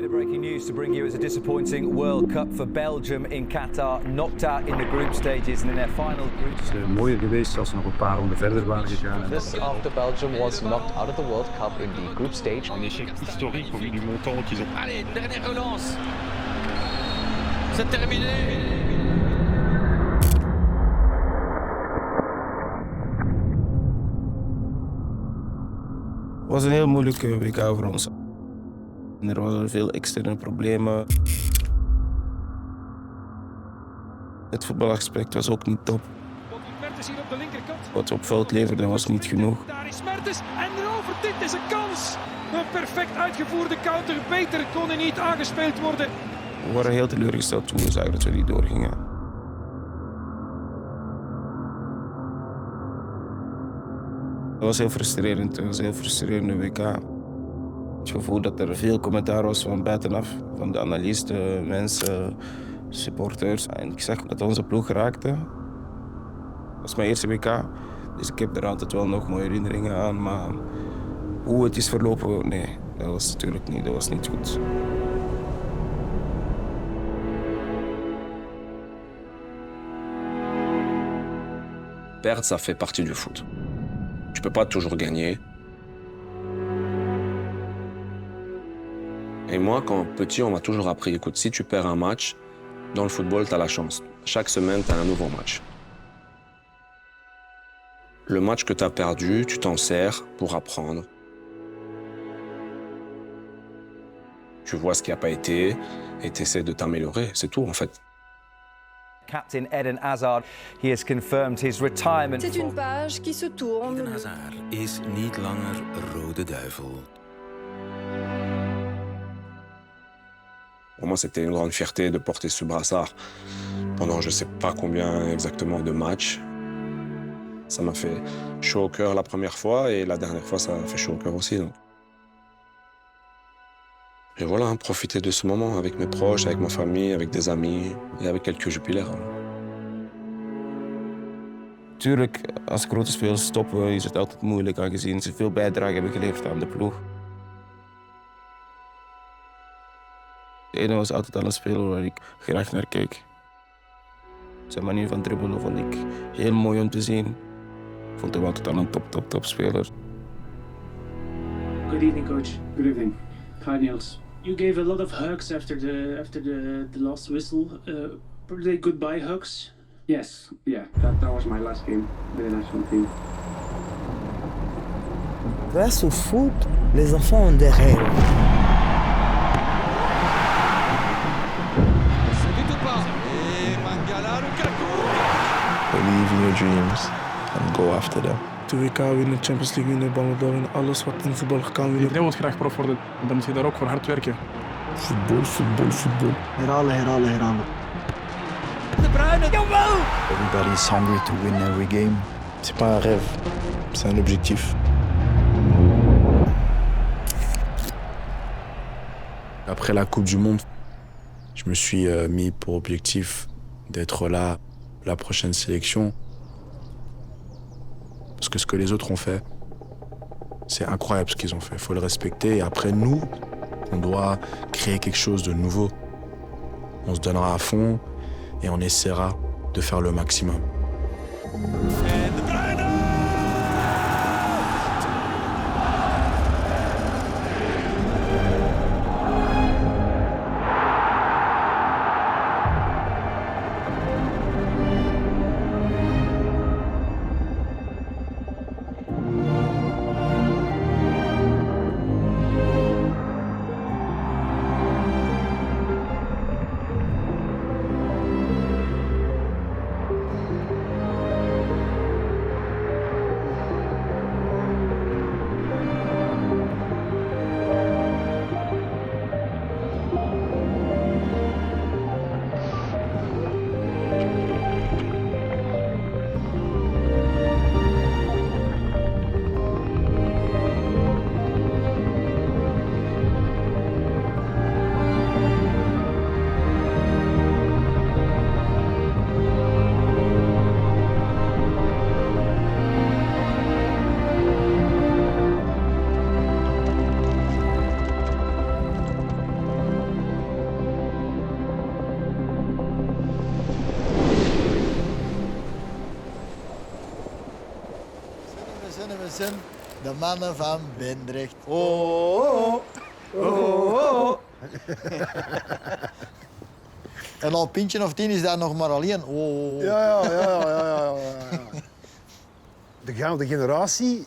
of breaking news to bring you. It's a disappointing World Cup for Belgium in Qatar. Knocked out in the group stages and in their final group. Het is mooier geweest als ze nog een paar ronden verder waren gegaan. This after Belgium was knocked out of the World Cup in the group stage. Un échec historique au vu du montant qu'ils ont. Allez, dernière relance. C'est terminé. Het was een heel moeilijke WK voor ons. Er waren veel externe problemen. Het voetbalaspect was ook niet top. Mertens hier op de linkerkant. Wat op veld leverde was niet genoeg. Daar is Mertens en erover. Dit is een kans. Een perfect uitgevoerde counter. Beter kon hij niet aangespeeld worden. We waren heel teleurgesteld toen we zagen dat we niet doorgingen. Het was heel frustrerend. Het was een heel frustrerende WK. Het gevoel dat er veel commentaar was van buitenaf. Van de analisten, mensen, supporters. En ik zag dat onze ploeg raakte. Dat was mijn eerste WK. Dus ik heb er altijd wel nog mooie herinneringen aan. Maar hoe het is verlopen, nee. Dat was natuurlijk niet, dat was niet goed. Perdre, ça fait partie du foot. Tu peux pas toujours gagner. Et moi, quand petit, on m'a toujours appris, écoute, si tu perds un match, dans le football, tu as la chance. Chaque semaine, tu as un nouveau match. Le match que tu as perdu, tu t'en sers pour apprendre. Tu vois ce qui n'a pas été et tu essaies de t'améliorer. C'est tout, en fait. Captain Eden Hazard, he has confirmed his retirement. C'est une page qui se tourne. Eden Hazard is niet langer Rode Duivel. Pour moi, c'était une grande fierté de porter ce brassard pendant je ne sais pas combien exactement de matchs. Ça m'a fait chaud au cœur la première fois et la dernière fois, ça m'a fait chaud au cœur aussi. Donc. Et voilà, profiter de ce moment avec mes proches, avec ma famille, avec des amis et avec quelques jubilaires. Tuurlijk, als grote spelers stoppen, is het altijd moeilijk aangezien ze veel bijdrage hebben geleverd aan de ploeg. Eden was altijd al een speler waar ik graag naar keek. Zijn manier van dribbelen vond ik heel mooi om te zien. Ik vond hem altijd al een top speler. Good evening, coach. Good evening. Hi, Niels. You gave a lot of hugs after the last whistle. Were they goodbye hugs? Yes, yeah. That was my last game with the national team. Grâce au foot, les enfants ont des rêves. Believe in your dreams and go after them. De WK winnen, Champions League winnen, Ballon d'Or winnen, alles wat in voetbal kan winnen. Iedereen wil graag prof worden, dan moet je daar ook voor hard werken. Voetbal. Herhalen. De Bruyne, jawel! Everybody is hungry to win every game. C'est pas un rêve, c'est un objectif. Après la Coupe du Monde, je me suis mis pour objectif d'être là la prochaine sélection. Parce que ce que les autres ont fait, c'est incroyable ce qu'ils ont fait. Il faut le respecter. Et après, nous, on doit créer quelque chose de nouveau. On se donnera à fond et on essaiera de faire le maximum. mensen, de mannen van Bendrecht. En al pintje of 10 is daar nog maar alleen. Ja. De gouden generatie,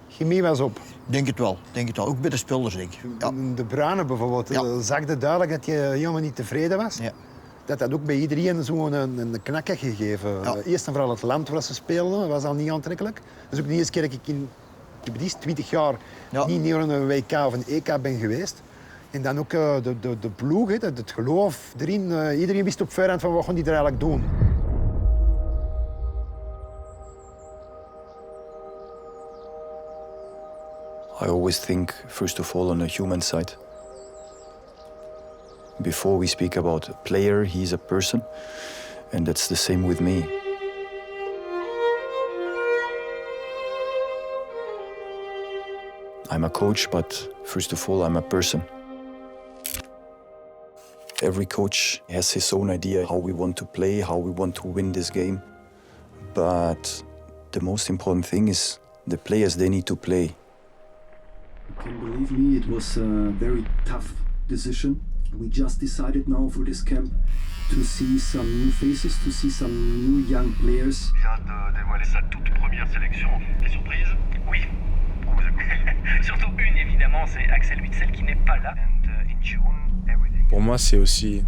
chemie was op. Denk het wel. Ook bij de spelers, denk ik. Ja. De Bruyne bijvoorbeeld, zagde duidelijk dat je helemaal niet tevreden was. Ja. Dat had ook bij iedereen zo'n een knak gegeven. Ja. Eerst en vooral het land waar ze speelden was al niet aantrekkelijk. Dat is ook de eerste keer dat ik in 20 jaar niet naar een WK of een EK ben geweest. En dan ook de ploeg, het geloof erin. Iedereen wist op voorhand van wat gaan die er eigenlijk doen. I always think, first of all, on a human side. Before we speak about a player, he's a person, and that's the same with me. I'm a coach, but first of all, I'm a person. Every coach has his own idea how we want to play, how we want to win this game. But the most important thing is the players, they need to play. You can believe me, it was a very tough decision. We just decided now for this camp to see some new faces, to see some new young players. Il vient de dévoiler sa toute première sélection. Des surprises? Oui. On vous écoute. Surtout une, évidemment, c'est Axel Witsel qui n'est pas là. And in June, everything. Pour moi, c'est aussi,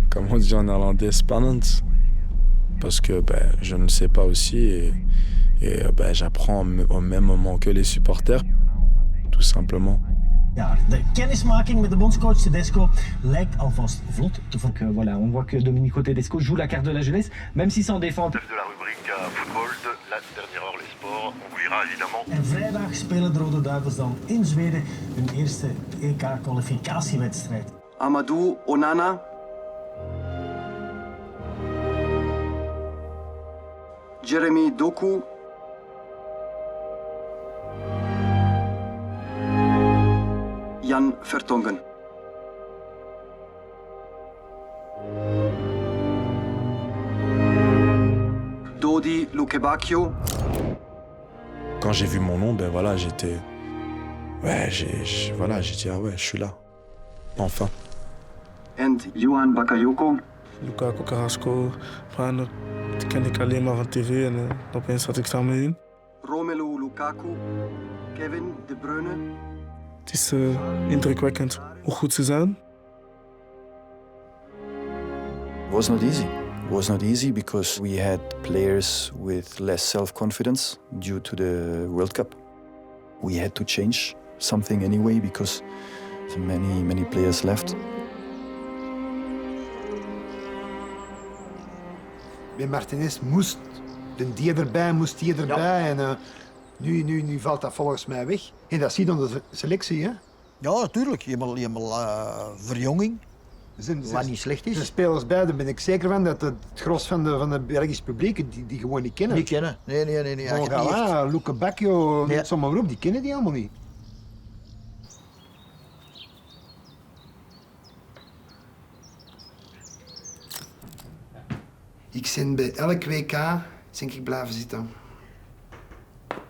comme on dit en néerlandais, spannend. Parce que je ne le sais pas aussi et j'apprends au même moment que les supporters, tout simplement. Ja, de kennismaking met de bondscoach Tedesco lijkt alvast vlot te verlopen. Voilà, on voit que Domenico Tedesco joue la carte de la jeunesse, même si sans défense. De la rubrique football de la dernière heure les sports, on vous lira évidemment. En vrijdag spelen de Rode Duivels dan in Zweden hun eerste EK-kwalificatiewedstrijd. Amadou Onana. Jeremy Doku. Jan Vertonghen. Dodi Lukebakio. Quand j'ai vu mon nom, j'étais... j'ai dit, ah ouais, je suis là. Enfin. En Johan Bakayoko. Lukaku Carrasco, Feyenoord, die ken ik alleen maar van tv en opeens zat ik samen in. Romelu Lukaku. Kevin De Bruyne. Het is indrukwekkend hoe goed ze zijn. It was not easy. It was not easy because we had players with less self-confidence due to the World Cup. We had to change something anyway because many players left. Bij Martinez moest die erbij, moest die erbij. Ja. En nu valt dat volgens mij weg. En dat zie je dan de selectie, hè? Ja, natuurlijk. Je hebt verjonging. Wat niet slecht is. De spelers bij, daar ben ik zeker van dat het gros van de Belgisch publiek die gewoon niet kennen. Niet kennen? Nee. Mongala, Lukebakio, zo'n maar op, die kennen die allemaal niet. Ik ben bij elk WK ik blijven zitten.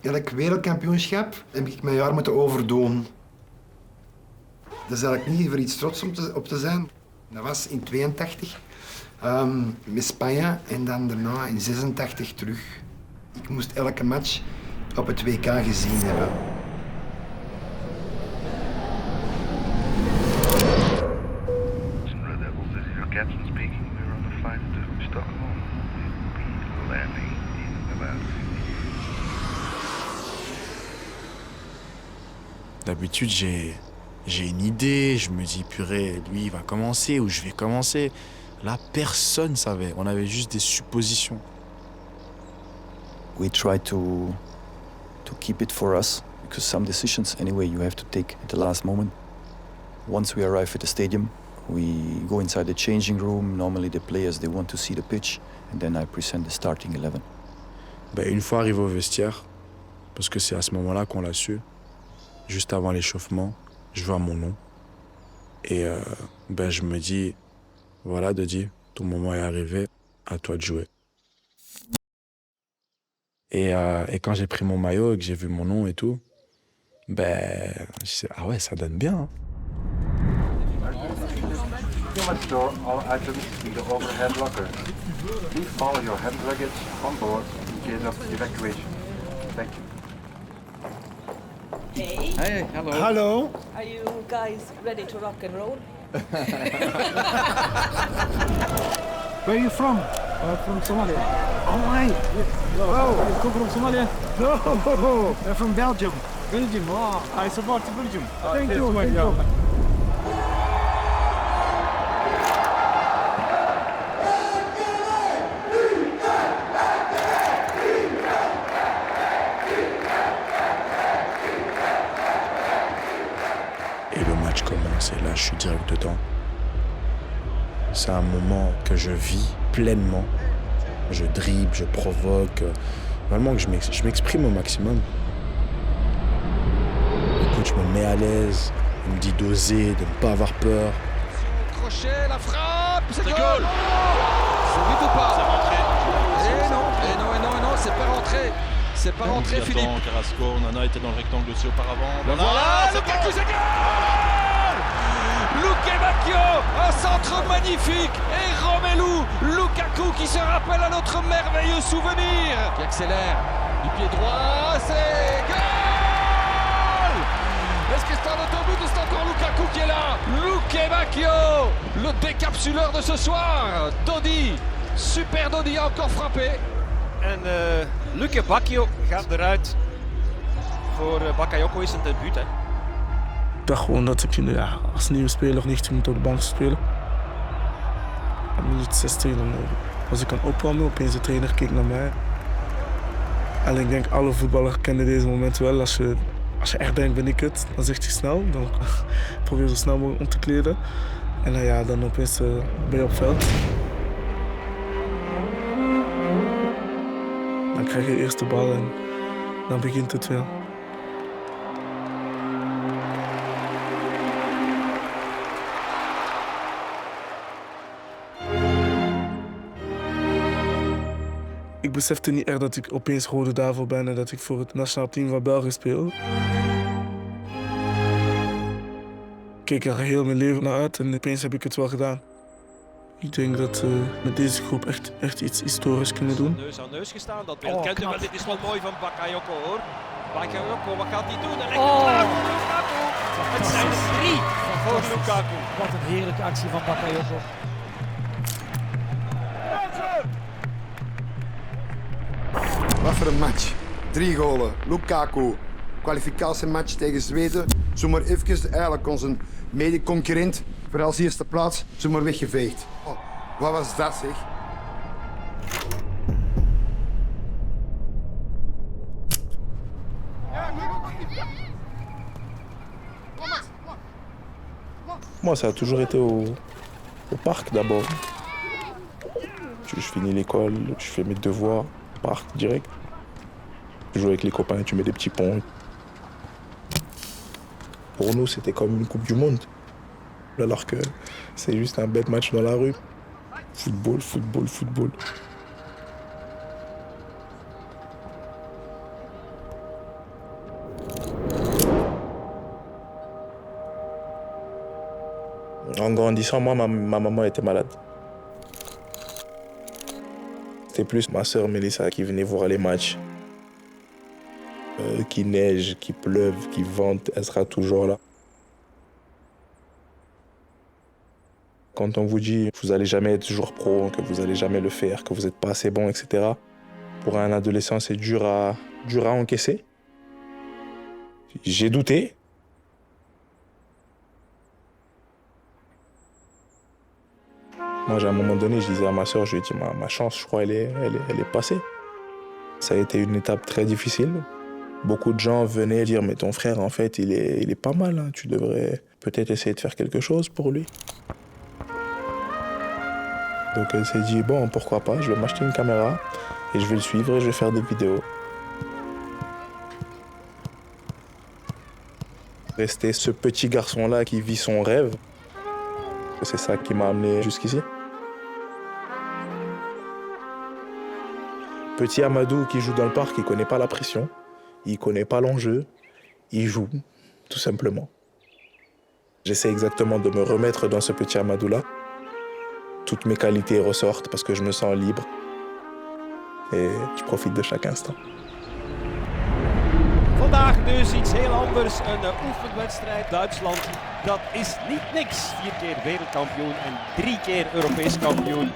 Elk wereldkampioenschap heb ik mijn jaar moeten overdoen. Daar is eigenlijk niet voor iets trots op te zijn. Dat was in 82 met Spanje en dan daarna in 86 terug. Ik moest elke match op het WK gezien hebben. Red Devils, this is your captain speaking. We're on a flight to Stockholm. We'll be landing in about 50 years. D'habitude, j'ai une idée, je me dis, purée, lui, il va commencer ou je vais commencer. Là, personne ne savait. On avait juste des suppositions. We try to keep it for us, because some decisions, anyway, you have to take at the last moment. Once we arrive at the stadium, we go inside the changing room. Normally, the players, they want to see the pitch, and then I present the starting 11. Une fois arrivé au vestiaire, parce que c'est à ce moment-là qu'on l'a su, juste avant l'échauffement, je vois mon nom. Et je me dis, voilà, Dodi, ton moment est arrivé, à toi de jouer. Et quand j'ai pris mon maillot et que j'ai vu mon nom et tout, ben, je sais, ah ouais, ça donne bien. Hein. You must store all items in the overhead locker. Please follow your hand luggage on board in case of evacuation. Thank you. Hey. Hey, hello. Hello. Are you guys ready to rock and roll? Where are you from? From Somalia. Oh, hi. Oh, you come from Somalia? No, I'm from Belgium. Belgium, oh, I support Belgium. Thank you, thank you. Et le match commence et là je suis direct dedans. C'est un moment que je vis pleinement. Je dribble, je provoque. Vraiment que je m'exprime au maximum. Le coach me met à l'aise, il me dit d'oser, de ne pas avoir peur. Crochet, la frappe, c'est goal. C'est vite ou pas? C'est rentré. Et non, c'est pas rentré. C'est pas rentré, Philippe. Carrasco, Nana était dans le rectangle aussi auparavant. Voilà, Lukaku, c'est goal! Luke Bacchio, un centre magnifique. Et Romelu Lukaku qui se rappelle à notre merveilleux souvenir. Qui accélère du pied droit, c'est goal! Est-ce que c'est un autobus ou c'est encore Lukaku qui est là? Luke Bacchio, le décapsuleur de ce soir. Dodi, super Dodi a encore frappé. En Luke Bacchio gaat eruit. Voor Bakayoko is het debuut. Hè. Ik dacht gewoon dat ik als nieuwe speler 19 minuten op de bank zou spelen. En minuut 16 dan was ik aan het opwarmen. Opeens de trainer keek naar mij. En ik denk alle voetballers kennen deze moment wel. Als je echt denkt ben ik het, dan zegt hij snel. Dan probeer zo snel mogelijk om te kleden. En dan opeens ben je op veld. Dan krijg je de eerste bal en dan begint het weer. Ik besefte niet echt dat ik opeens Rode Duivel ben en dat ik voor het nationaal team van België speel. Ik keek er heel mijn leven naar uit en opeens heb ik het wel gedaan. Ik denk dat we met deze groep echt iets historisch kunnen doen. Neus aan neus gestaan, dat beeld kent u wel. Dit is wel mooi van Bakayoko hoor. Bakayoko, wat gaat hij doen? En klaar voor Lukaku. Het zijn er 3 voor Lukaku. Wat een heerlijke actie van Bakayoko. Wat voor een match. 3 golen. Lukaku. Kwalificatiematch tegen Zweden. Zomaar even eigenlijk onze mede-concurrent voor als eerste plaats zomaar weggeveegd. Oh, wat was dat zeg? Moi, ça a toujours été au parc d'abord. Je finis l'école, je fais mes devoirs, parc direct. Je joue avec les copains, tu mets des petits ponts. Pour nous, c'était comme une Coupe du Monde. Alors que c'est juste un bête match dans la rue. Football, football, football. En grandissant, moi, ma maman était malade. C'était plus ma sœur Mélissa qui venait voir les matchs. Qu'il neige, qu'il pleuve, qu'il vente, elle sera toujours là. Quand on vous dit que vous n'allez jamais être joueur pro, que vous n'allez jamais le faire, que vous n'êtes pas assez bon, etc. Pour un adolescent, c'est dur à encaisser. J'ai douté. Moi, à un moment donné, je disais à ma soeur, je lui ai dit, ma chance, je crois, elle est passée. Ça a été une étape très difficile. Beaucoup de gens venaient dire, mais ton frère, en fait, il est pas mal. Hein. Tu devrais peut-être essayer de faire quelque chose pour lui. Donc elle s'est dit, bon, pourquoi pas, je vais m'acheter une caméra et je vais le suivre et je vais faire des vidéos. Rester ce petit garçon-là qui vit son rêve, c'est ça qui m'a amené jusqu'ici. Petit Amadou qui joue dans le parc, il ne connaît pas la pression, il ne connaît pas l'enjeu, il joue, tout simplement. J'essaie exactement de me remettre dans ce petit Amadou-là. Toutes mes qualités ressortent parce que je me sens libre et je profite de chaque instant. Vandaag dus iets heel anders, een oefenwedstrijd. Duitsland, dat is niet niks. 4 keer wereldkampioen en 3 keer Europees kampioen.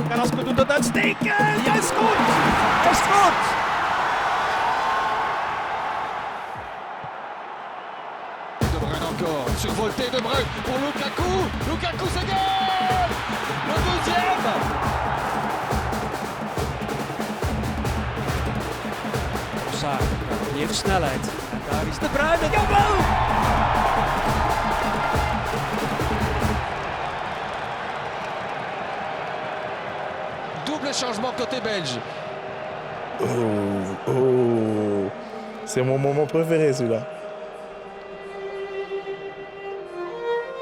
Carrasco doet dat uitstekend! Ja, is goed! Is goed! De Bruyne encore, survolté De Bruyne pour Lukaku. Lukaku s'égale! Le deuxième! Saar, die heeft snelheid. En daar is De Bruyne. Jawel! Double changement côté belge. Oh, c'est mon moment préféré celui-là.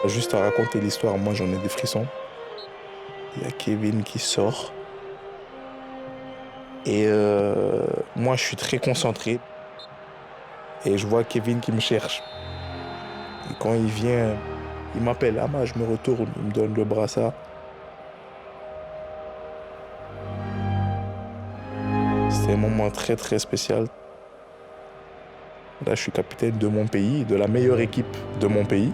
Juste à raconter l'histoire, moi j'en ai des frissons. Il y a Kevin qui sort. Et moi je suis très concentré. Et je vois Kevin qui me cherche. Et quand il vient, il m'appelle. Ama, je me retourne, il me donne le brassard. C'était un moment très très spécial. Là je suis capitaine de mon pays, de la meilleure équipe de mon pays.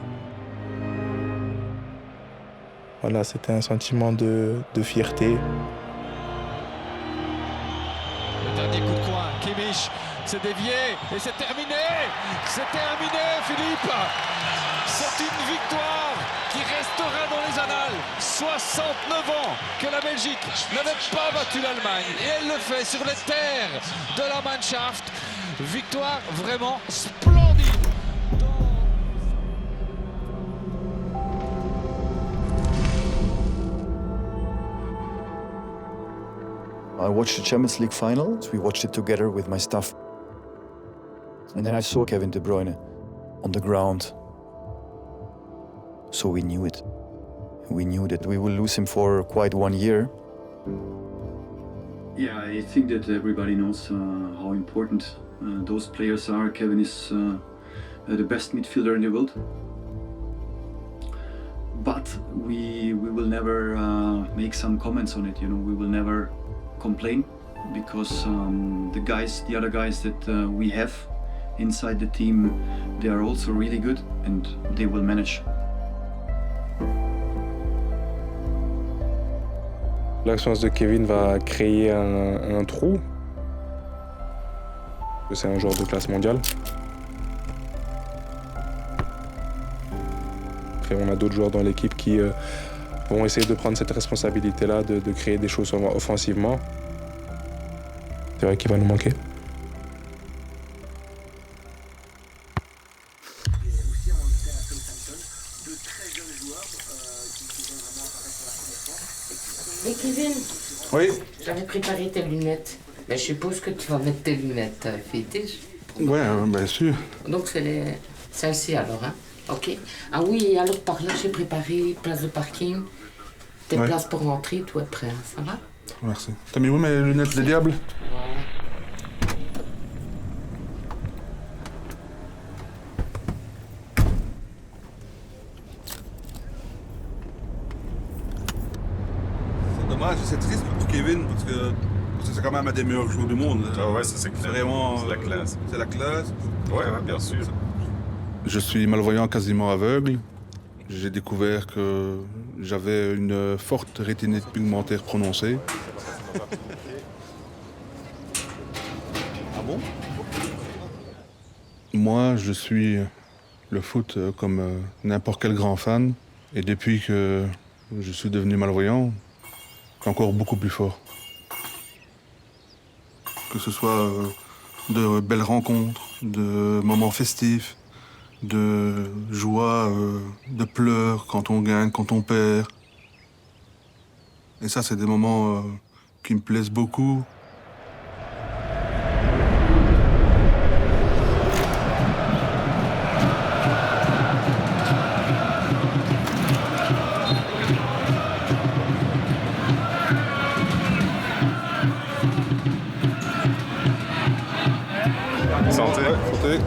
Voilà, c'était un sentiment de fierté. Le dernier coup de coin, Kimmich s'est dévié et c'est terminé. C'est terminé, Philippe. C'est une victoire qui restera dans les annales. 69 ans que la Belgique n'avait pas battu l'Allemagne et elle le fait sur les terres de la Mannschaft. Victoire vraiment splendide. I watched the Champions League final. We watched it together with my staff. And then I saw Kevin De Bruyne on the ground. So we knew it. We knew that we will lose him for quite 1 year. Yeah, I think that everybody knows how important those players are. Kevin is the best midfielder in the world. But we will never make some comments on it. You know, we will never complain because the other guys that we have inside the team, they are also really good and they will manage. L'absence de Kevin va créer un trou. C'est un joueur de classe mondiale. Après, on a d'autres joueurs dans l'équipe qui vont essayer de prendre cette responsabilité-là, de créer des choses offensivement. C'est vrai qu'il va nous manquer. Et Kevin, oui. J'avais préparé tes lunettes. Mais je suppose que tu vas mettre tes lunettes fétiches. Ouais, bien sûr. Donc c'est celle-ci alors, hein? Ok. Ah oui, et alors par là, j'ai préparé place de parking. Tes places pour rentrer, tout est prêt, hein? Ça va? Merci. T'as mis où mes lunettes de diable? C'est dommage, c'est triste pour Kevin parce que c'est quand même un des meilleurs joueurs du monde. Ah ouais, ça c'est clair. Vraiment, c'est la classe. C'est la classe. Ouais, bien sûr. Je suis malvoyant, quasiment aveugle. J'ai découvert que j'avais une forte rétinite pigmentaire prononcée. Ah bon? Moi, je suis le foot comme n'importe quel grand fan. Et depuis que je suis devenu malvoyant, c'est encore beaucoup plus fort. Que ce soit de belles rencontres, de moments festifs, de joie, de pleurs quand on gagne, quand on perd. Et ça, c'est des moments qui me plaisent beaucoup. Santé. Santé.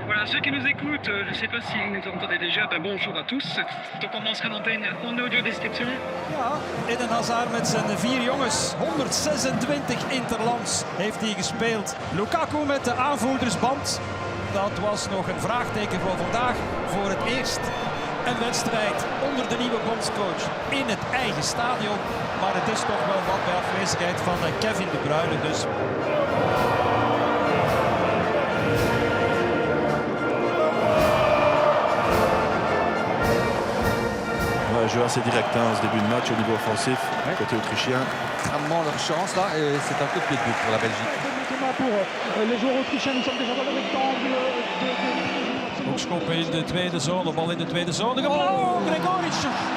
Voilà, ceux qui nous écoutent, je ne sais pas si vous nous entendez déjà, ben bonjour à tous. Toch op ons antenne en audio-description. Ja, Eden Hazard met zijn 4 jongens. 126 interlands heeft hij gespeeld. Lukaku met de aanvoerdersband. Dat was nog een vraagteken voor vandaag. Voor het eerst een wedstrijd onder de nieuwe bondscoach in het eigen stadion. Maar het is toch wel wat bij afwezigheid van Kevin De Bruyne dus. Jeu assez direct ce début de match au niveau offensif, côté autrichien. Extrêmement leur chance là, et c'est un coup de pied de but pour la Belgique. Pour les joueurs autrichiens, nous sommes déjà dans le rectangle de... Hoekschoppen in de tweede zone, bal in de tweede zone. Oh, Gregoric!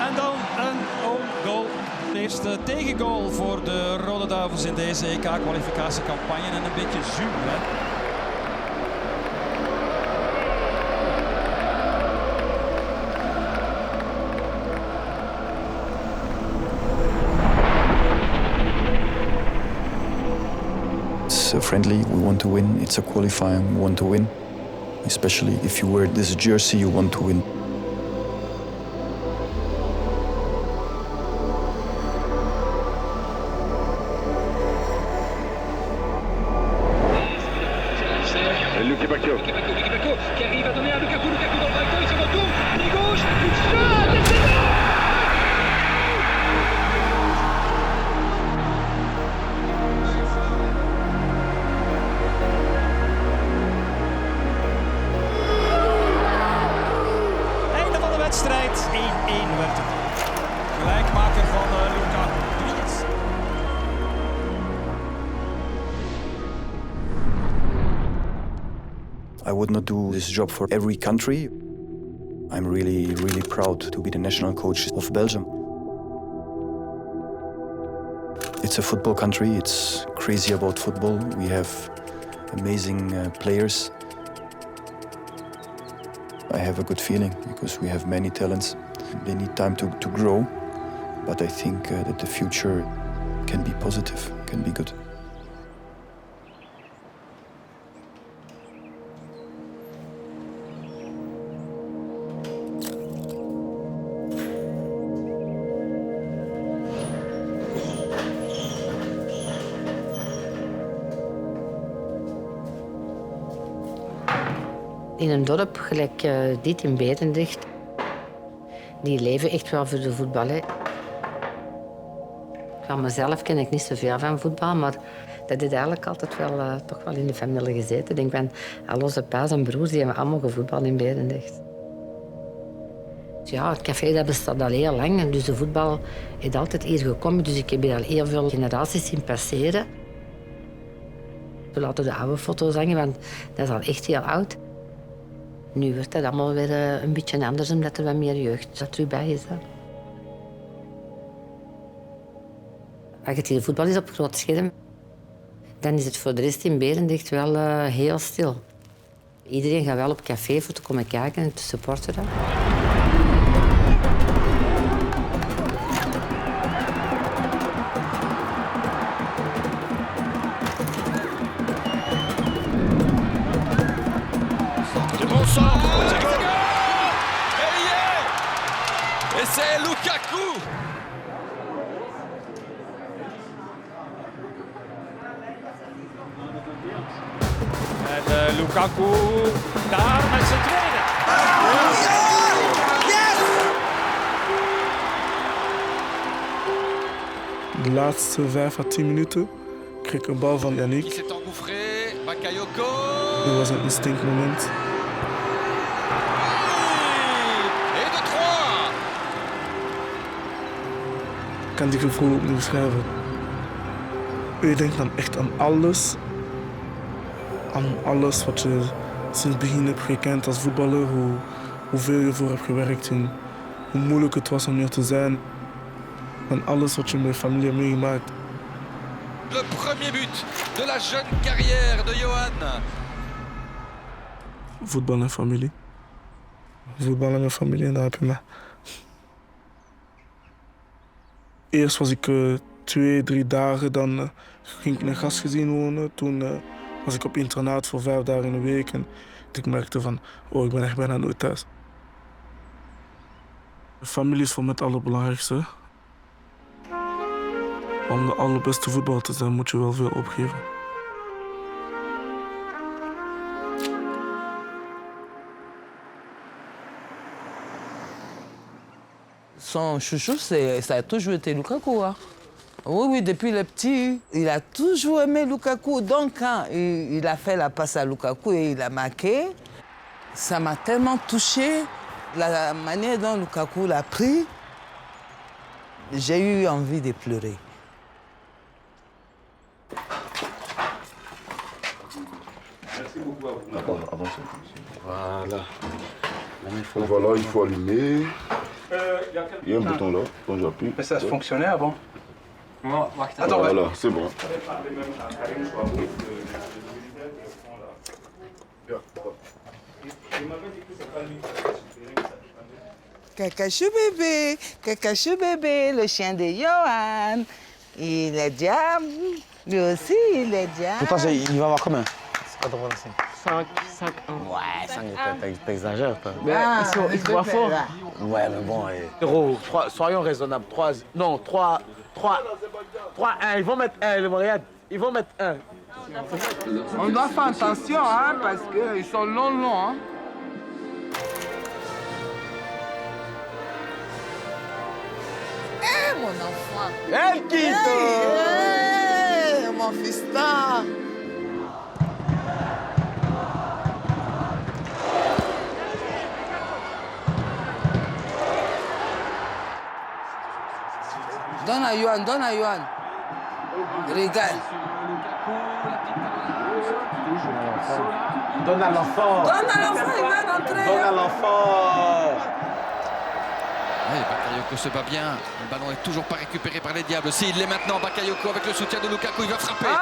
En dan een goal. De eerste tegengoal voor de Rode Duivels in deze EK-kwalificatiecampagne. En een beetje zuur, hè. It's a friendly, we want to win. It's a qualifying, we want to win. Especially if you wear this jersey, you want to win. Luke Bacchio qui arrive à donner à Lukaku dans le ballon, il se retourne, pied gauche, coup de shot, et c'est bon! Einde van de wedstrijd, 1-1 werd het. Gelijkmaker van Lukaku. I would not do this job for every country. I'm really, really proud to be the national coach of Belgium. It's a football country, it's crazy about football. We have amazing players. I have a good feeling because we have many talents. They need time to grow, but I think that the future can be positive, can be good. In een dorp gelijk dit in Berendrecht, die leven echt wel voor de voetbal. Hè. Van mezelf ken ik niet zoveel van voetbal, maar dat is eigenlijk altijd wel, toch wel in de familie gezeten. Ik denk van al onze pa's en broers die hebben allemaal gevoetbald in Berendrecht. Dus ja, het café dat bestaat al heel lang en dus de voetbal is altijd hier gekomen. Dus ik heb hier al heel veel generaties zien passeren. We laten de oude foto's hangen, want dat is al echt heel oud. Nu wordt dat allemaal weer een beetje anders, omdat er wat meer jeugd er terug bij is. Hè. Als het hier voetbal is op groot scherm, dan is het voor de rest in Berendrecht wel heel stil. Iedereen gaat wel op café voor te komen kijken en te supporteren. Et c'est Lukaku! En Lukaku daar met zijn tweede. De laatste 5 à 10 minuten kreeg ik een bal van Yannick. Il s'est engouffré, Bakayoko. Dit was een instinctmoment. Et de 3. Ik kan die gevoel ook niet beschrijven. Je denkt dan echt aan alles. Aan alles wat je sinds het begin hebt gekend als voetballer. Hoeveel je voor hebt gewerkt en hoe moeilijk het was om hier te zijn. En alles wat je met je familie hebt meegemaakt. Le premier but de la jeune carrière de Johan. Voetbal en familie. Voetbal en mijn familie en daar heb je me. Eerst was ik 2-3 dagen, dan ging ik in een gastgezin wonen. Toen was ik op internaat voor 5 dagen in de week. En ik merkte van, oh, ik ben echt bijna nooit thuis. Familie is voor mij het allerbelangrijkste. Om de allerbeste voetballer te zijn moet je wel veel opgeven. Son chouchou, ça a toujours été Lukaku. Hein. Oui, depuis le petit, il a toujours aimé Lukaku. Donc, quand il a fait la passe à Lukaku et il a marqué, ça m'a tellement touché. La manière dont Lukaku l'a pris, j'ai eu envie de pleurer. Merci beaucoup à vous. Avancez. Voilà. Voilà, il faut allumer. Il y a un bouton là, quand j'appuie. Mais ça fonctionnait avant. Attends, voilà, c'est bon. Kakachou bébé, le chien de Johan. Il est diable. Lui aussi, il est diable. Pourtant, il va avoir combien? C'est pas drôle, c'est 5, 1. Ouais, 5, t'exagères, toi. Mais ils sont pas forts. Ouais, mais bon. Héros, soyons raisonnables. 3, 1. Ils vont mettre 1, le Montréal. Ils vont mettre 1. On doit faire attention, hein, parce qu'ils sont longs, hein. Eh, mon enfant! El Quito! Hey, mon fiston! Donne à Johan. Regarde. Donne à l'enfant! Il va rentrer! Donne à l'enfant! Oui, Bakayoko se bat bien. Le ballon est toujours pas récupéré par les Diables. Si, il l'est maintenant. Bakayoko avec le soutien de Lukaku, il va frapper.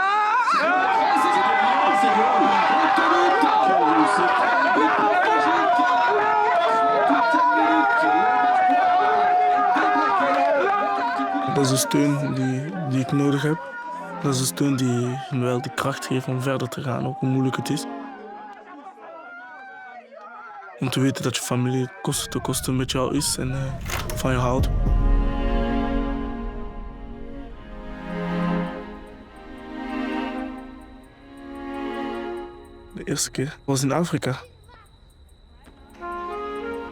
Dat is de steun die ik nodig heb. Dat is de steun die me wel die kracht geeft om verder te gaan, ook hoe moeilijk het is. Om te weten dat je familie kosten te kosten met jou is en van je houdt. De eerste keer was in Afrika.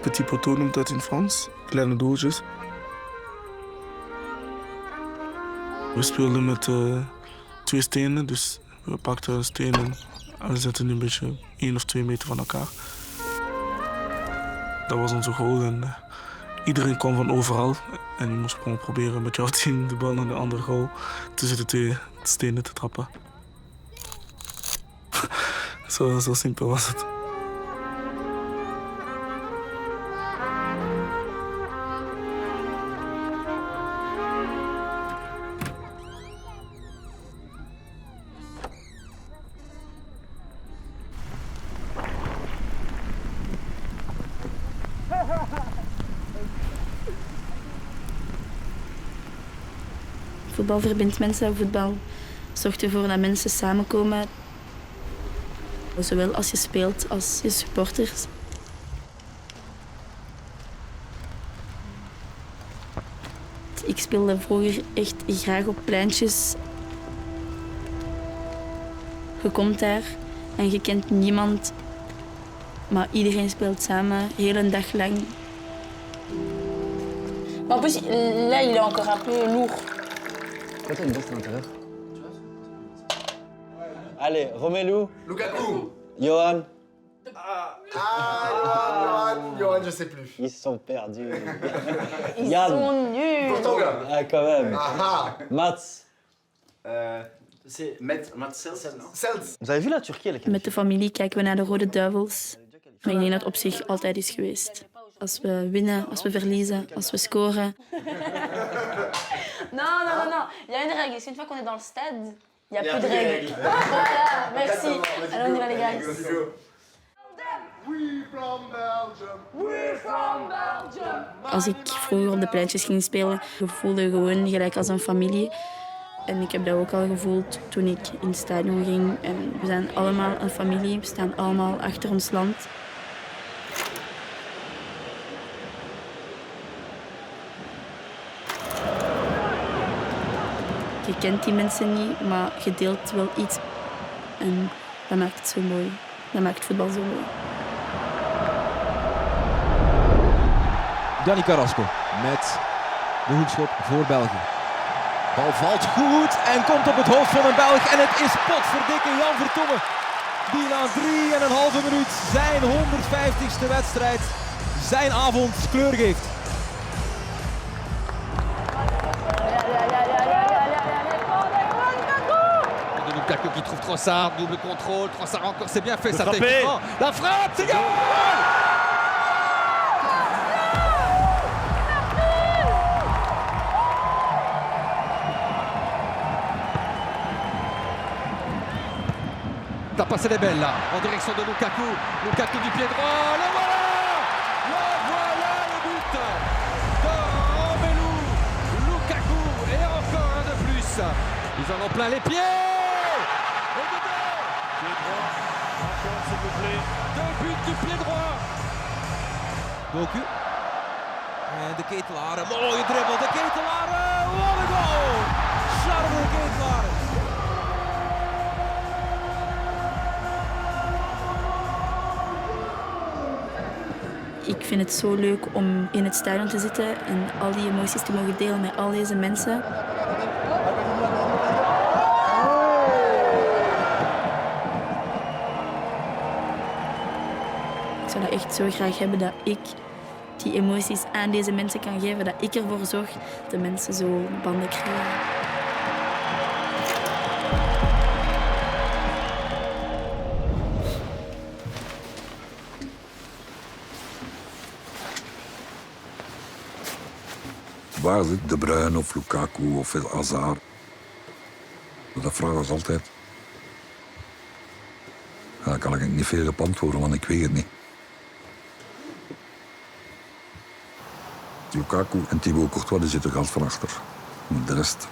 Petit poteau noemt dat in Frans, kleine doosjes. We speelden met 2 stenen, dus we pakten stenen en we zetten die een beetje 1 of 2 meter van elkaar. Dat was onze goal en iedereen kwam van overal. En je moest gewoon proberen met jouw team de bal naar de andere goal tussen de 2 stenen te trappen. Zo simpel was het. Voetbal verbindt mensen, voetbal zorgt ervoor dat mensen samenkomen. Zowel als je speelt als je supporters. Ik speelde vroeger echt graag op pleintjes. Je komt daar en je kent niemand, maar iedereen speelt samen, de hele dag lang. En plus, là, il est encore un peu lourd. Pourquoi t'as une veste à l'intérieur? Allez, Romelu. Lukaku. Johan. Johan, je sais plus. Ils sont perdus. Ils Yann. sont nuls. Portugal. Ah, quand même. Mats. C'est Mats Seltz, non? Seltz. Vous avez vu la Turquie avec Met de familie kijken we naar de Rode Duivels. Maar ik denk dat het op zich altijd is geweest. Als we winnen, als we verliezen, als we scoren. Non, Non, il y a une règle. C'est une fois qu'on est dans le stade, il n'y a plus de règles. Voilà, merci. Allez, on y va les gars. Als ik vroeger op de pleintjes ging spelen, je voelde gewoon gelijk als een familie. En ik heb dat ook al gevoeld toen ik in het stadion ging. En we zijn allemaal een familie, we staan allemaal achter ons land. Je kent die mensen niet, maar je deelt wel iets. En dat maakt het zo mooi. Dat maakt voetbal zo mooi. Dani Carrasco met de hoekschop voor België. Bal valt goed en komt op het hoofd van een Belg. En het is potverdikke Jan Vertongen. Die na 3,5 minuut zijn 150ste wedstrijd, zijn avond kleur geeft. Lukaku qui trouve Trossard, double contrôle, Trossard encore, c'est bien fait ça frappé. techniquement. La frappe, c'est goal! La passe elle est belle là, en direction de Lukaku. Lukaku du pied droit, le voilà! Le voilà le but de Romelu Lukaku et encore un de plus. Ils en ont plein les pieds! Et dedans! Pied droit, encore s'il vous plaît. 2 buts du pied droit! Doku. En de Ketelaren, mooie dribbel, de Ketelaren, wat een goal! Charles de Ketelaren. Ik vind het zo leuk om in het stadion te zitten en al die emoties te mogen delen met al deze mensen. Ik zou dat echt zo graag hebben dat ik die emoties aan deze mensen kan geven, dat ik ervoor zorg dat de mensen zo banden krijgen. Waar zit De Bruyne of Lukaku of Hazard? Dat vragen ze altijd. Ja, daar kan ik niet veel op antwoorden, want ik weet het niet. Lukaku en Thibaut Courtois die zitten gas van achter. Maar de rest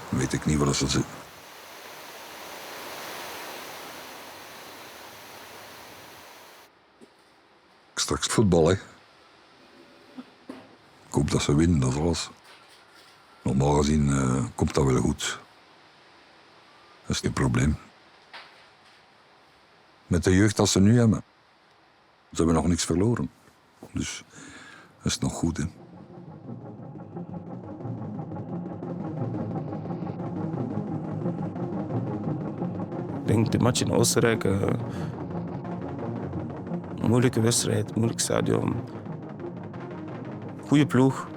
weet ik niet waar ze zitten. Straks voetbal, hè. Ik hoop dat ze winnen, dat is alles. Normaal gezien komt dat wel goed. Dat is geen probleem. Met de jeugd dat ze nu hebben, ze hebben nog niks verloren. Dus dat is nog goed, hè. Ik denk de match in Oostenrijk, een moeilijke wedstrijd, moeilijk stadion. Goeie ploeg.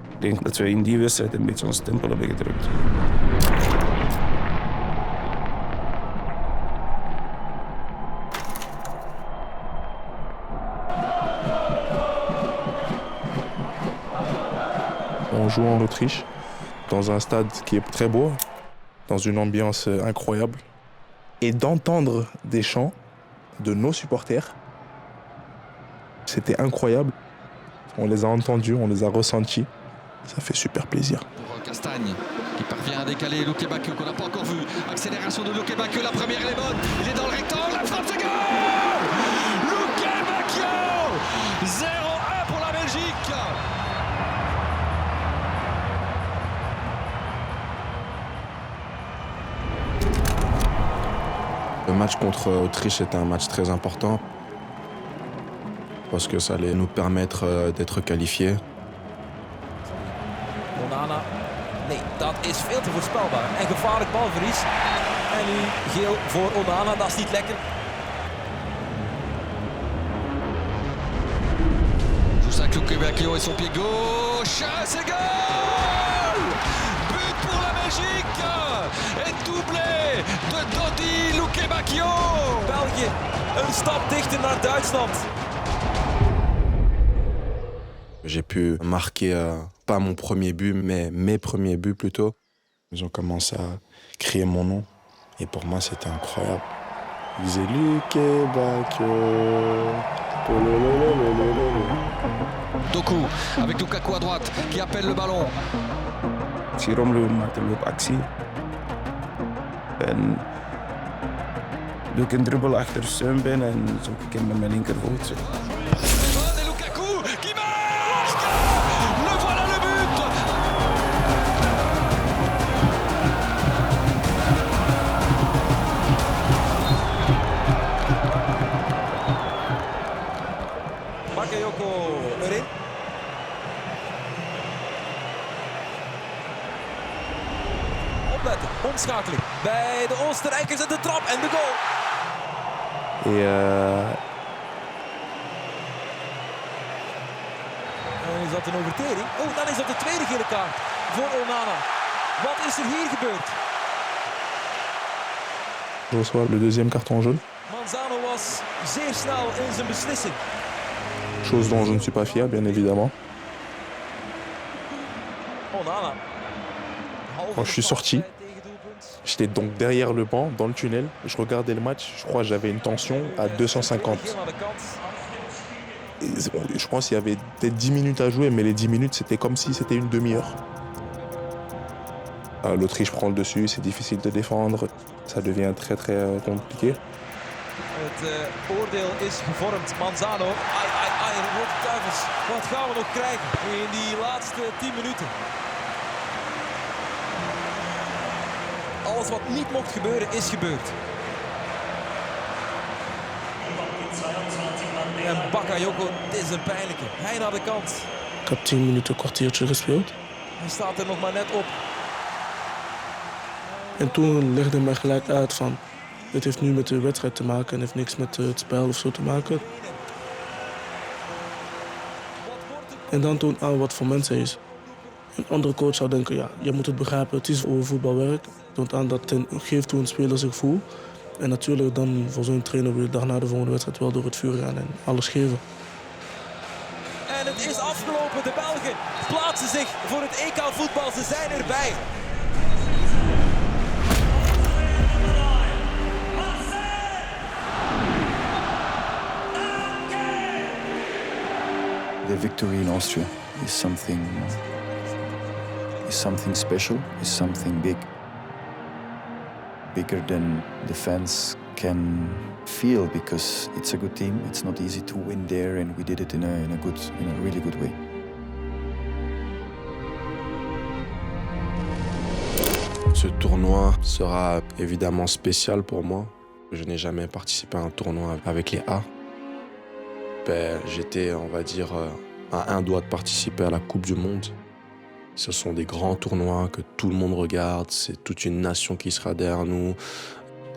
Ik denk dat we in die wedstrijd een beetje ons stempel hebben gedrukt. On joue en Autriche, dans un stade qui est très beau, dans une ambiance incroyable. Et d'entendre des chants de nos supporters, c'était incroyable. On les a entendus, on les a ressentis. Ça fait super plaisir. Pour Castagne, qui parvient à décaler Luke Bakio, qu'on n'a pas encore vu. Accélération de Luke Bakio, la première elle est bonne. Il est dans le rectangle, la frappe, c'est goal! Luke Bakio 0-1 pour la Belgique. Le match contre Autriche était un match très important parce que ça allait nous permettre d'être qualifiés. Onana. Nee, dat is veel te voorspelbaar. En gevaarlijk balverlies. En nu geel voor Onana, dat is niet lekker. Juste Luke Bakio et son pied gauche. C'est goal! But pour la Belgique! Et doublé de Dodi Luke Bakio! België, een stap dichter naar Duitsland. J'ai pu marquer, pas mon premier but, mais mes premiers buts plutôt. Ils ont commencé à crier mon nom. Et pour moi, c'était incroyable. Ils disaient Luke Bacchio. Doku avec Lukaku à droite qui appelle le ballon. Si Romelu maakte hem op actie. En doe ik een dribbel achter Steun binnen en zoek ik hem met mijn linkervoet. Bakayoko erin. Opletten, omschakeling bij de Oostenrijkers en de trap en de goal. En is dat een overtreding? Oh, dan is dat de tweede gele kaart voor Onana. Wat is er hier gebeurd? Je reçois le deuxième carton jaune. Manzano was zeer snel in zijn beslissing. Chose dont je ne suis pas fier, bien évidemment. Onana. Quand je suis sorti, j'étais donc derrière le banc, dans le tunnel. Je regardais le match. Je crois que j'avais une tension à 250. Et je pense qu'il y avait peut-être 10 minutes à jouer, mais les 10 minutes, c'était comme si c'était une demi-heure. L'Autriche prend le dessus, c'est difficile de défendre. Ça devient très très compliqué. Het oordeel is gevormd. Manzano. Ai, Rode Duivels. Wat gaan we nog krijgen in die laatste 10 minuten? Alles wat niet mocht gebeuren, is gebeurd. En Bakayoko, dit is een pijnlijke. Hij naar de kant. Ik heb 10 minuten, een kwartiertje gespeeld. Hij staat er nog maar net op. En toen legde hij mij gelijk uit van... Het heeft nu met de wedstrijd te maken en heeft niks met het spel of zo te maken. En dan toont aan wat voor mens hij is. Een andere coach zou denken, ja, je moet het begrijpen, het is hoe voetbalwerk. Het toont aan dat het geeft hoe een speler zich voelt. En natuurlijk dan voor zo'n trainer wil je daarna de volgende wedstrijd wel door het vuur gaan en alles geven. En het is afgelopen. De Belgen plaatsen zich voor het EK voetbal. Ze zijn erbij. The victory in Austria is something special, is something big. Bigger than the fans can feel, because it's a good team. It's not easy to win there, and we did it in a really good way. Ce tournoi sera évidemment spécial pour moi. Je n'ai jamais participé à un tournoi avec les A. J'étais, on va dire, à un doigt de participer à la Coupe du Monde. Ce sont des grands tournois que tout le monde regarde, c'est toute une nation qui sera derrière nous.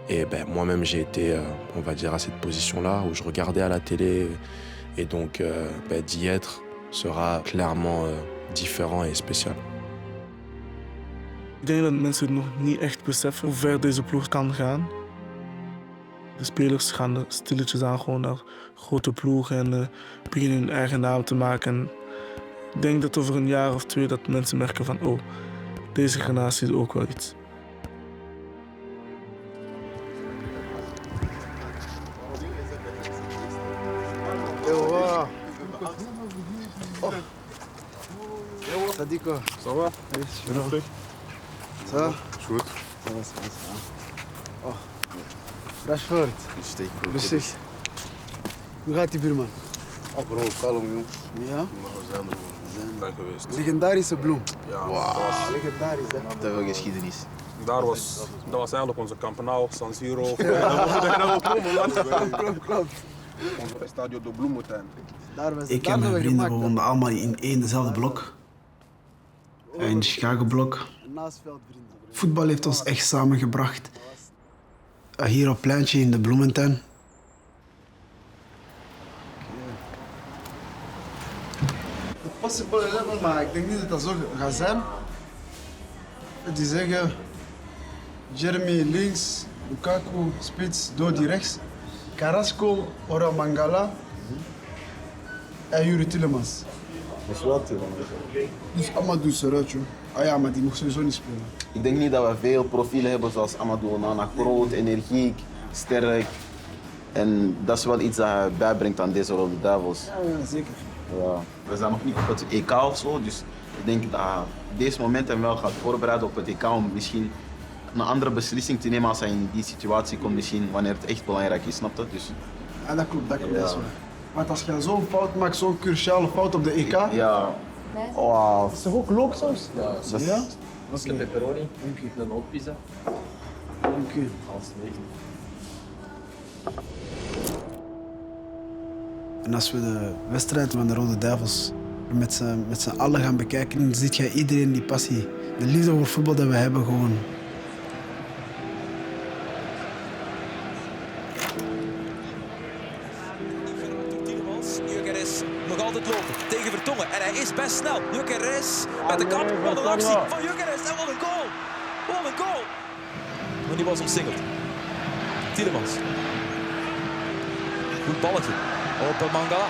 Et moi-même, j'ai été, on va dire, à cette position-là, où je regardais à la télé. Et donc, d'y être sera clairement différent et spécial. Ik denk dat mensen nog niet echt beseffen hoe ver deze ploeg kan gaan. De spelers gaan er stilletjes aan gewoon naar grote ploegen en beginnen hun eigen naam te maken. En ik denk dat over een jaar of 2 dat mensen merken van, oh, deze generatie is ook wel iets. Sadiko. Ça va? Ça va? Goed. Oh. Rashford. Rustig. Hoe gaat die buurman? Oh bro, kalm joh. Ja? Maar we zijn er geweest. Legendarische bloem. Ja, wow. Legendarisch hè? Te veel geschiedenis. Dat was eigenlijk onze Campenaal, San Siro. Klopt. Stadio de Bloementuin. Ik en mijn vrienden woonden allemaal in één dezelfde blok. In Chicago-blok. Voetbal heeft ons echt samengebracht. Hier op pleintje in de Bloementuin. Het possible 11, maar ik denk niet dat dat zo gaat zijn. Die zeggen Jeremy links, Lukaku spits, Dodi rechts, Carrasco, Oramangala en Yuri Tillemans. Dat is wat. Dus Amadou is eruit, joh. Ah ja, maar die mocht sowieso niet spelen. Ik denk niet dat we veel profielen hebben zoals Amadou Onana. Groot, energiek, sterk. En dat is wel iets dat hij bijbrengt aan deze Rode Duivels. Ja, zeker. Ja. We zijn nog niet op het EK of zo, dus ik denk dat deze moment hem wel gaat voorbereiden op het EK om misschien een andere beslissing te nemen als hij in die situatie komt, misschien wanneer het echt belangrijk is, snap je? Dus, ja, dat klopt, dat ja. is waar. Want als je zo'n fout maakt, zo'n cruciale fout op de EK... Ja. Wow. Is er ook loopsaus? Ja. Dat is... Ja? Als je pepperoni, een ootpizza. Dank u. En als we de wedstrijd van de Rode Duivels met z'n allen gaan bekijken, dan ziet je iedereen die passie, de liefde voor voetbal dat we hebben gewoon. Gyökeres nog altijd lopen tegen Vertongen en hij is best snel. Gyökeres met de kap, wat een actie van Gyökeres en wat een goal. Wat een goal. Maar die was omsingeld. Tielemans. Goed balletje op Mangala.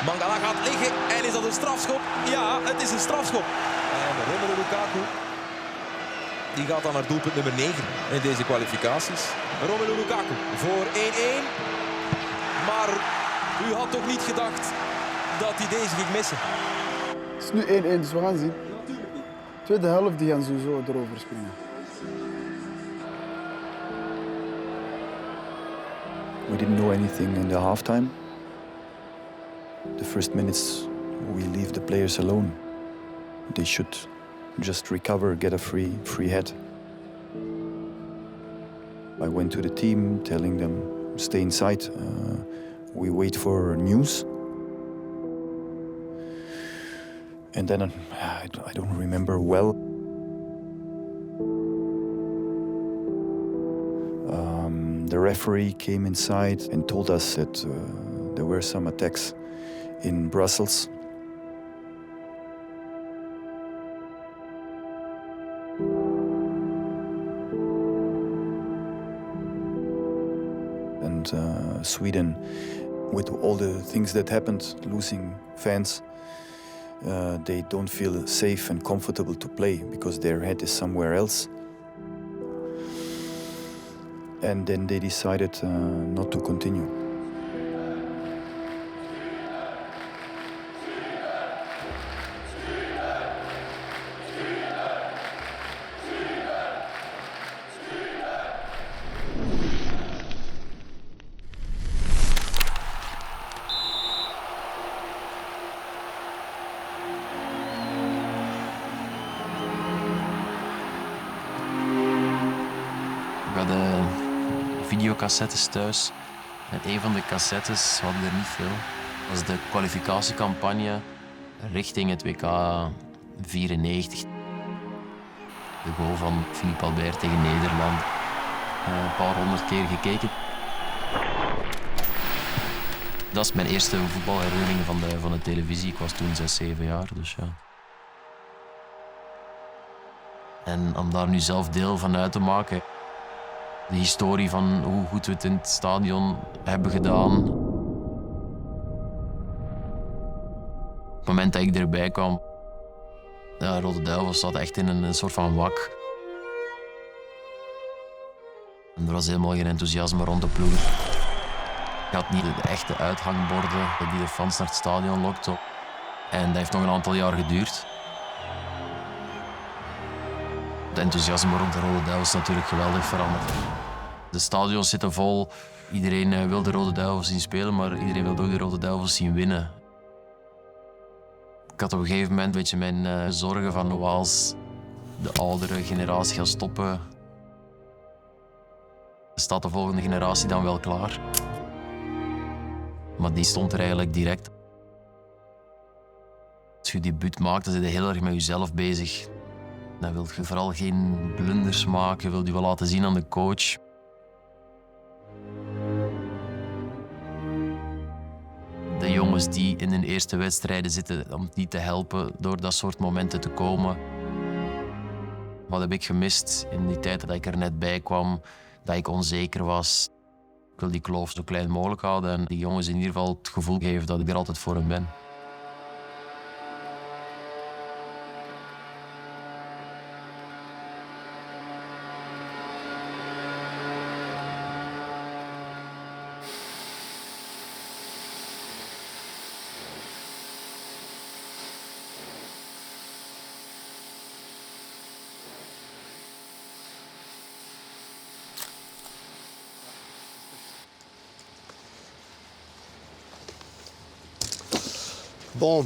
Mangala gaat liggen en is dat een strafschop? Ja, het is een strafschop. En Romelu Lukaku die gaat dan naar doelpunt nummer 9 in deze kwalificaties. Romelu Lukaku voor 1-1. Maar u had toch niet gedacht dat hij deze ging missen? Het is nu 1-1, dus we gaan zien. Tweede helft die gaan sowieso erover springen. We didn't know anything in the halftime. The first minutes, we leave the players alone. They should just recover, get a free head. I went to the team, telling them, stay inside. We wait for news. And then I don't remember well. The referee came inside and told us that there were some attacks in Brussels. And Sweden, with all the things that happened, losing fans, they don't feel safe and comfortable to play because their head is somewhere else. And then they decided not to continue. We hadden videocassettes thuis. En een van de cassettes, we hadden er niet veel, was de kwalificatiecampagne richting het WK 94. De goal van Philippe Albert tegen Nederland. Een paar 100 keer gekeken. Dat is mijn eerste voetbalherinnering van de televisie. Ik was toen 6, 7 jaar, dus ja. En om daar nu zelf deel van uit te maken, de historie van hoe goed we het in het stadion hebben gedaan. Op het moment dat ik erbij kwam, de Rode Duivels zat echt in een soort van wak. En er was helemaal geen enthousiasme rond de ploeg. Je had niet de echte uithangborden die de fans naar het stadion lokten. En dat heeft nog een aantal jaar geduurd. Het enthousiasme rond de Rode Duivels is natuurlijk geweldig veranderd. De stadions zitten vol. Iedereen wil de Rode Duivels zien spelen, maar iedereen wil ook de Rode Duivels zien winnen. Ik had op een gegeven moment een beetje mijn zorgen van hoe als de oudere generatie gaat stoppen, staat de volgende generatie dan wel klaar? Maar die stond er eigenlijk direct. Als je debuut maakt, dan ben je heel erg met jezelf bezig. Dan wil je vooral geen blunders maken, je wilt je wel laten zien aan de coach. De jongens die in hun eerste wedstrijden zitten, om die te helpen door dat soort momenten te komen. Wat heb ik gemist in die tijd dat ik er net bij kwam, dat ik onzeker was. Ik wil die kloof zo klein mogelijk houden en die jongens in ieder geval het gevoel geven dat ik er altijd voor hen ben. Bon.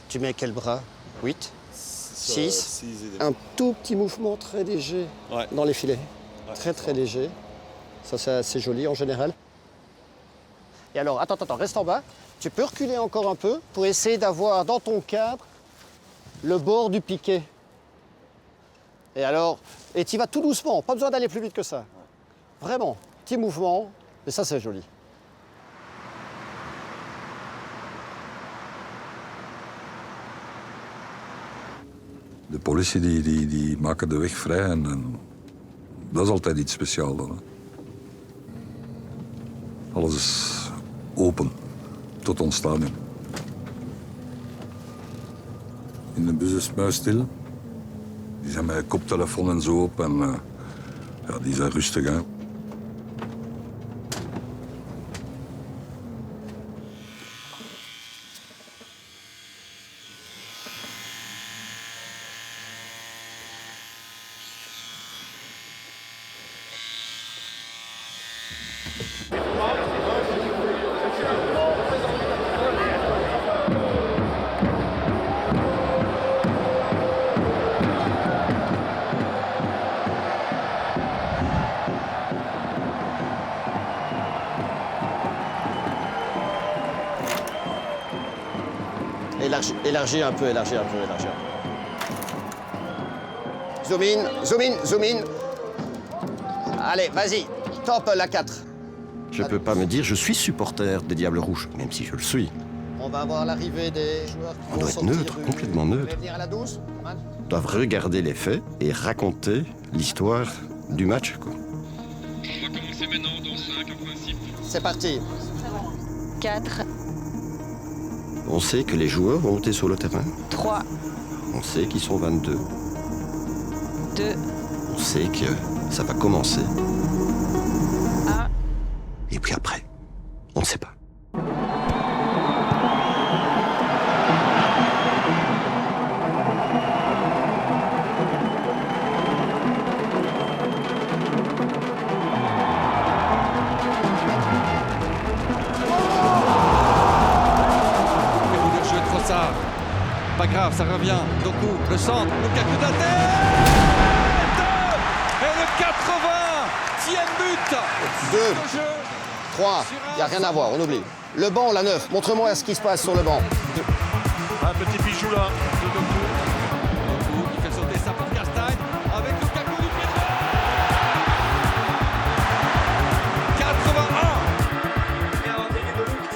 Tu mets quel bras? 8, 6. Un tout petit mouvement très léger dans les filets. Très très léger. Ça c'est assez joli en général. Et alors, attends, reste en bas. Tu peux reculer encore un peu pour essayer d'avoir dans ton cadre le bord du piquet. Et tu vas tout doucement, pas besoin d'aller plus vite que ça. Vraiment, petit mouvement, et ça c'est joli. De politie die maken de weg vrij en dat is altijd iets speciaals dan. Hè. Alles is open tot ons stadion. In de bus is het muisstil. Die zijn met koptelefoon en zo op en ja, die zijn rustig. Hè. Élargir un peu. Zoom in. Allez, vas-y, top la 4. Je peux pas me dire je suis supporter des Diables Rouges, même si je le suis. On va avoir l'arrivée des joueurs qui On doit être neutre, complètement neutre. venir à la 12. Ils doivent regarder les faits et raconter l'histoire du match, quoi. On va commencer maintenant dans 5 en principe. C'est parti. 4. On sait que les joueurs vont monter sur le terrain. 3. On sait qu'ils sont 22. 2. On sait que ça va commencer. 1. Et puis après, on ne sait pas. Pas grave, ça revient. Doku, le centre, Lukaku de la tête. Et le 80e but. 2, 3, il n'y a rien à voir, on oublie. Le banc, la 9, montre-moi ce qui se passe sur le banc. Un petit bijou là de Doku. Doku qui fait sauter ça pour Castagne avec Lukaku du pied droit. 81. Ja, tegen de lucht.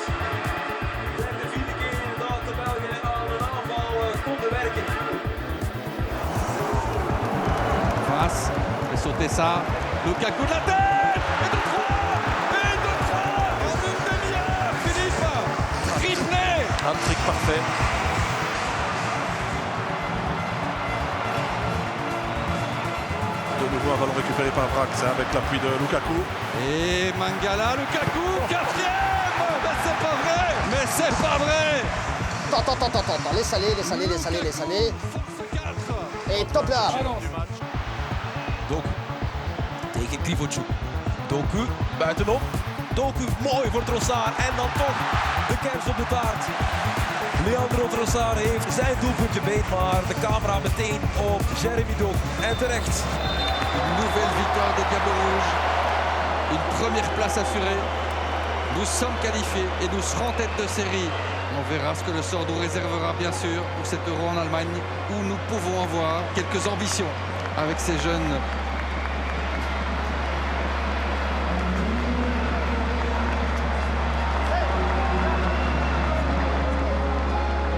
Blijft de vierde keer inderdaad de Belgen aan een aanval konden werken. Face, fait sauter ça. Lukaku de la tête. Et de 3. Et de 3. En une demi-heure, Philippe. Triplé. Un trick parfait. De nouveau un ballon récupéré par Brax avec l'appui de Lukaku. Et Mangala, Lukaku, 4e. Mais c'est pas vrai. Mais c'est pas vrai. Attends, laisse aller. Et top là. Doku tegen Krivocu. Doku buitenom. Doku mooi voor Trossard en dan toch de kers op de taart. Leandro Trossard heeft zijn doelpuntje beet, maar de camera meteen op Jeremy Doku. En terecht. Une nouvelle victoire des Diables Rouges. Une première place assurée. Nous sommes qualifiés et nous serons en tête de série. On verra ce que le sort nous réservera bien sûr pour cet Euro en Allemagne où nous pouvons avoir quelques ambitions avec ces jeunes.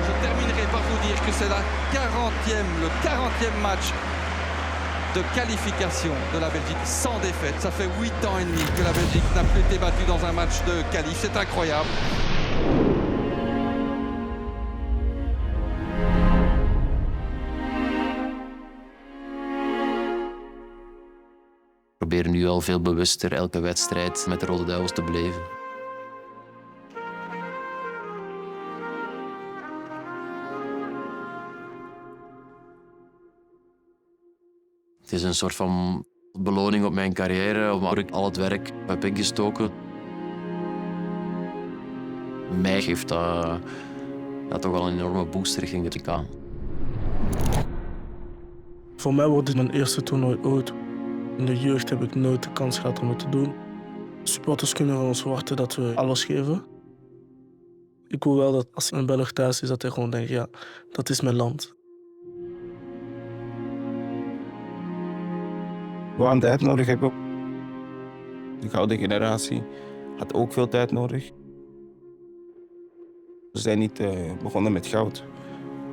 Je terminerai par vous dire que c'est le 40e match de qualification de la Belgique sans défaite. Ça fait 8 ans et demi que la Belgique n'a plus été battue dans un match de qualif. C'est incroyable. We proberen nu al veel bewuster elke wedstrijd met de Rode Duivels te beleven. Het is een soort van beloning op mijn carrière, waar ik al het werk heb ingestoken. Mij geeft dat toch wel een enorme boost richting de WK. Voor mij wordt dit mijn eerste toernooi ooit. In de jeugd heb ik nooit de kans gehad om het te doen. Supporters kunnen van ons verwachten dat we alles geven. Ik wil wel dat als een Belg thuis is, dat hij gewoon denkt, ja, dat is mijn land. We aan tijd nodig hebben. De gouden generatie had ook veel tijd nodig. Ze zijn niet begonnen met goud.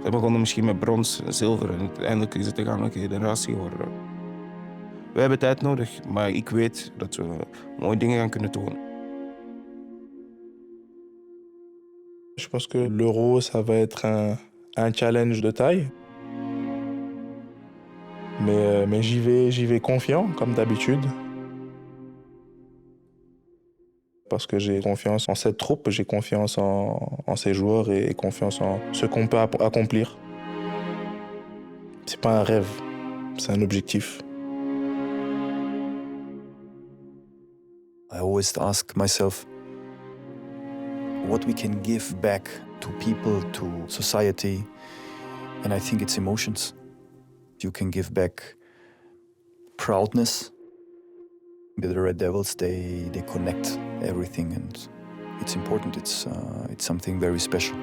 Ze begonnen misschien met brons en zilver en uiteindelijk is het de gouden generatie geworden. We hebben tijd nodig, maar ik weet dat we mooie dingen gaan kunnen doen. Je pense que l'Euro, ça va être un challenge de taille. Mais j'y vais confiant, comme d'habitude. Parce que j'ai confiance en cette troupe, j'ai confiance en ces joueurs et confiance en ce qu'on peut accomplir. C'est pas un rêve, c'est un objectif. I always ask myself what we can give back to people, to society, and I think it's emotions. You can give back proudness. The Red Devils, they connect everything, and it's important. It's something very special.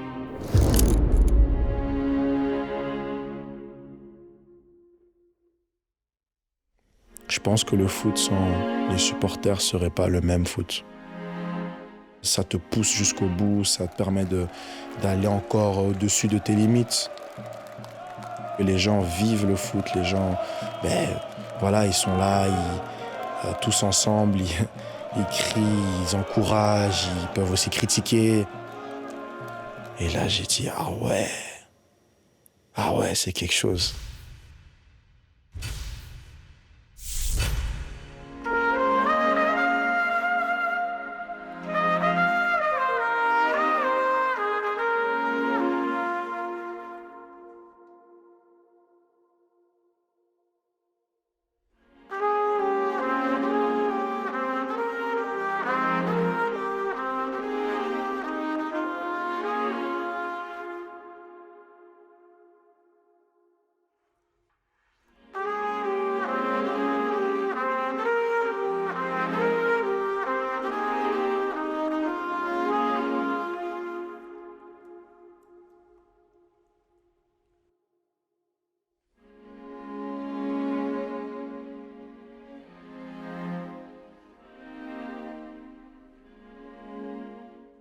Je pense que le foot sans les supporters serait pas le même foot. Ça te pousse jusqu'au bout, ça te permet d'aller encore au-dessus de tes limites. Les gens vivent le foot, les gens, voilà, ils sont là, tous ensemble, ils crient, ils encouragent, ils peuvent aussi critiquer. Et là, j'ai dit, ah ouais, c'est quelque chose.